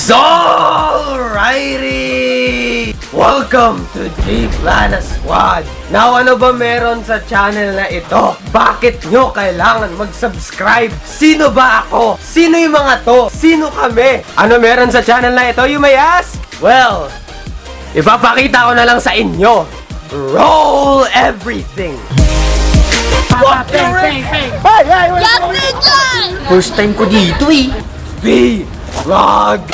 Alrighty! Welcome to Gplanasquad! Now, ano ba meron sa channel na ito? Bakit nyo kailangan mag-subscribe? Sino ba ako? Sino yung mga to? Sino kami? Ano meron sa channel na ito, you may ask? Well, ipapakita ko na lang sa inyo. Roll everything! What the heck? Hey! First time ko dito eh. Vlog!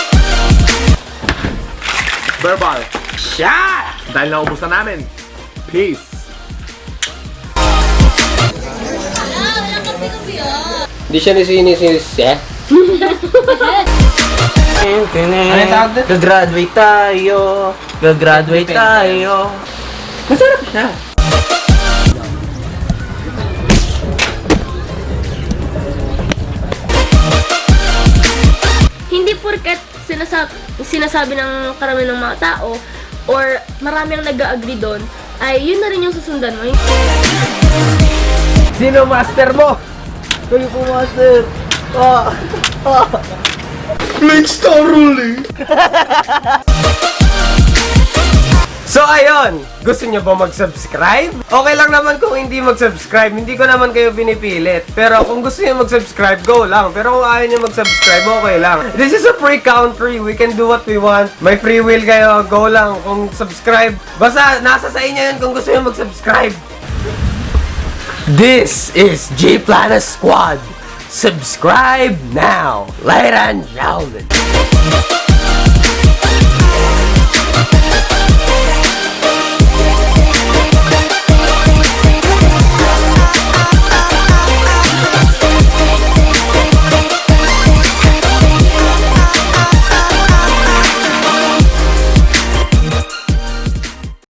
Verbal. Shot! Dahil naubos na namin. Peace. Hindi siya nisinis eh? Ano yung tawag doon? Gagraduate tayo. Gagraduate tayo. Masarap siya. Hindi porket sinasabi ng karamihan ng mga tao or marami ang nag-agree doon, ay yun na rin yung susundan mo. Sino master mo? Kayo po, master. Let's start rolling. So ayun, gusto nyo ba mag-subscribe? Okay lang naman kung hindi mag-subscribe, hindi ko naman kayo pinipilit. Pero kung gusto nyo mag-subscribe, go lang. Pero kung ayaw nyo mag-subscribe, okay lang. This is a free country, we can do what we want. May free will kayo, go lang. Kung subscribe, basta nasa sa inyo yun kung gusto nyo mag-subscribe. This is Gplanasquad. Subscribe now, ladies and gentlemen.